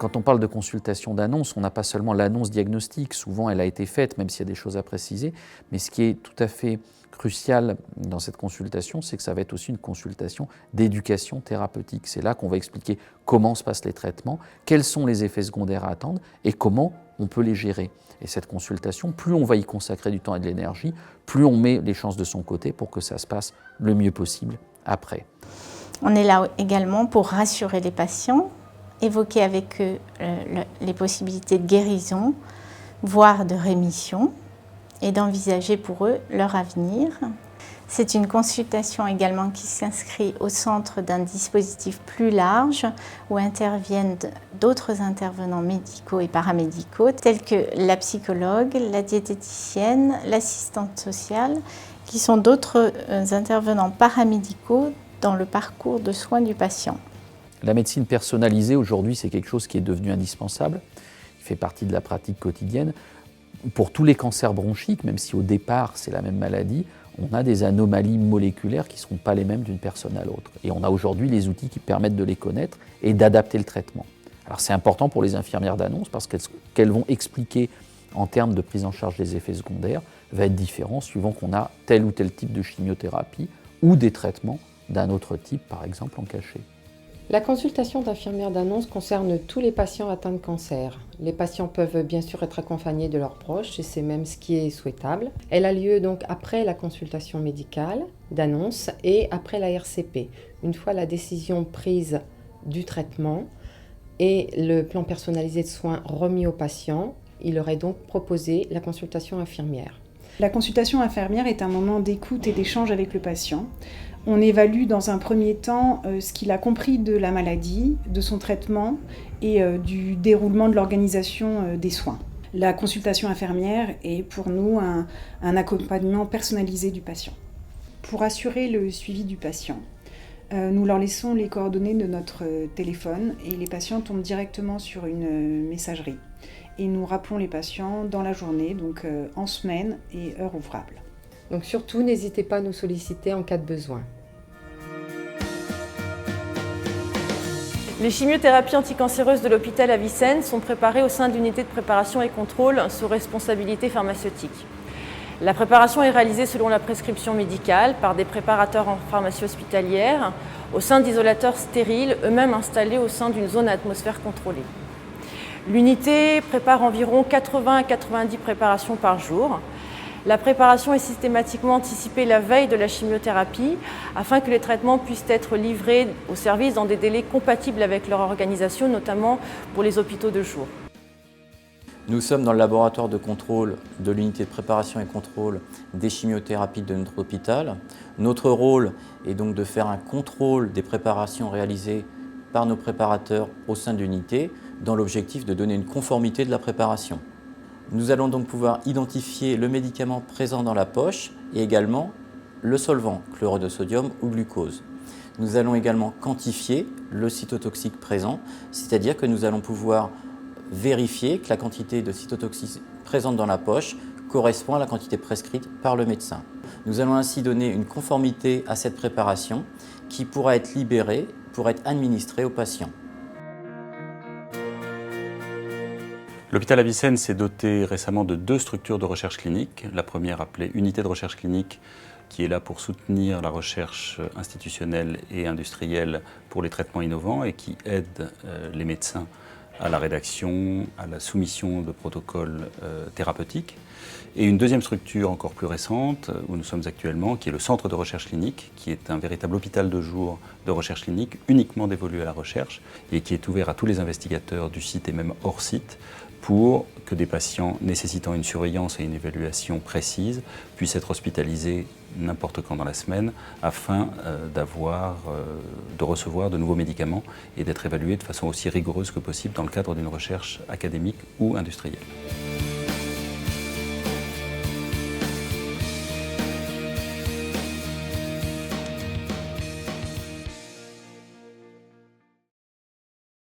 quand on parle de consultation d'annonce, on n'a pas seulement l'annonce diagnostique, souvent elle a été faite, même s'il y a des choses à préciser, mais ce qui est tout à fait crucial dans cette consultation, c'est que ça va être aussi une consultation d'éducation thérapeutique. C'est là qu'on va expliquer comment se passent les traitements, quels sont les effets secondaires à attendre et comment on peut les gérer. Et cette consultation, plus on va y consacrer du temps et de l'énergie, plus on met les chances de son côté pour que ça se passe le mieux possible après. On est là également pour rassurer les patients, évoquer avec eux les possibilités de guérison, voire de rémission, et d'envisager pour eux leur avenir. C'est une consultation également qui s'inscrit au centre d'un dispositif plus large où interviennent d'autres intervenants médicaux et paramédicaux tels que la psychologue, la diététicienne, l'assistante sociale, qui sont d'autres intervenants paramédicaux dans le parcours de soins du patient. La médecine personnalisée aujourd'hui, c'est quelque chose qui est devenu indispensable, qui fait partie de la pratique quotidienne. Pour tous les cancers bronchiques, même si au départ c'est la même maladie, on a des anomalies moléculaires qui ne seront pas les mêmes d'une personne à l'autre. Et on a aujourd'hui les outils qui permettent de les connaître et d'adapter le traitement. Alors c'est important pour les infirmières d'annonce parce qu'elles vont expliquer en termes de prise en charge des effets secondaires va être différent suivant qu'on a tel ou tel type de chimiothérapie ou des traitements d'un autre type, par exemple en cachet. La consultation d'infirmière d'annonce concerne tous les patients atteints de cancer. Les patients peuvent bien sûr être accompagnés de leurs proches et c'est même ce qui est souhaitable. Elle a lieu donc après la consultation médicale d'annonce et après la RCP. Une fois la décision prise du traitement et le plan personnalisé de soins remis au patient, il aurait donc proposé la consultation infirmière. La consultation infirmière est un moment d'écoute et d'échange avec le patient. On évalue dans un premier temps ce qu'il a compris de la maladie, de son traitement et du déroulement de l'organisation des soins. La consultation infirmière est pour nous un accompagnement personnalisé du patient. Pour assurer le suivi du patient, nous leur laissons les coordonnées de notre téléphone et les patients tombent directement sur une messagerie. Et nous rappelons les patients dans la journée, donc en semaine et heure ouvrable. Donc surtout, n'hésitez pas à nous solliciter en cas de besoin. Les chimiothérapies anticancéreuses de l'hôpital Avicenne sont préparées au sein de l'unité de préparation et contrôle sous responsabilité pharmaceutique. La préparation est réalisée selon la prescription médicale par des préparateurs en pharmacie hospitalière au sein d'isolateurs stériles, eux-mêmes installés au sein d'une zone à atmosphère contrôlée. L'unité prépare environ 80 à 90 préparations par jour. La préparation est systématiquement anticipée la veille de la chimiothérapie afin que les traitements puissent être livrés au service dans des délais compatibles avec leur organisation, notamment pour les hôpitaux de jour. Nous sommes dans le laboratoire de contrôle de l'unité de préparation et contrôle des chimiothérapies de notre hôpital. Notre rôle est donc de faire un contrôle des préparations réalisées par nos préparateurs au sein de l'unité dans l'objectif de donner une conformité de la préparation. Nous allons donc pouvoir identifier le médicament présent dans la poche et également le solvant, chlorure de sodium ou glucose. Nous allons également quantifier le cytotoxique présent, c'est-à-dire que nous allons pouvoir vérifier que la quantité de cytotoxique présente dans la poche correspond à la quantité prescrite par le médecin. Nous allons ainsi donner une conformité à cette préparation qui pourra être libérée pour être administrée aux patients. L'hôpital Avicenne s'est doté récemment de 2 structures de recherche clinique. La première appelée Unité de recherche clinique, qui est là pour soutenir la recherche institutionnelle et industrielle pour les traitements innovants et qui aide les médecins à la rédaction, à la soumission de protocoles thérapeutiques. Et une deuxième structure encore plus récente, où nous sommes actuellement, qui est le Centre de recherche clinique, qui est un véritable hôpital de jour de recherche clinique, uniquement dévolu à la recherche, et qui est ouvert à tous les investigateurs du site et même hors site, pour que des patients nécessitant une surveillance et une évaluation précise puissent être hospitalisés n'importe quand dans la semaine afin de recevoir de nouveaux médicaments et d'être évalués de façon aussi rigoureuse que possible dans le cadre d'une recherche académique ou industrielle.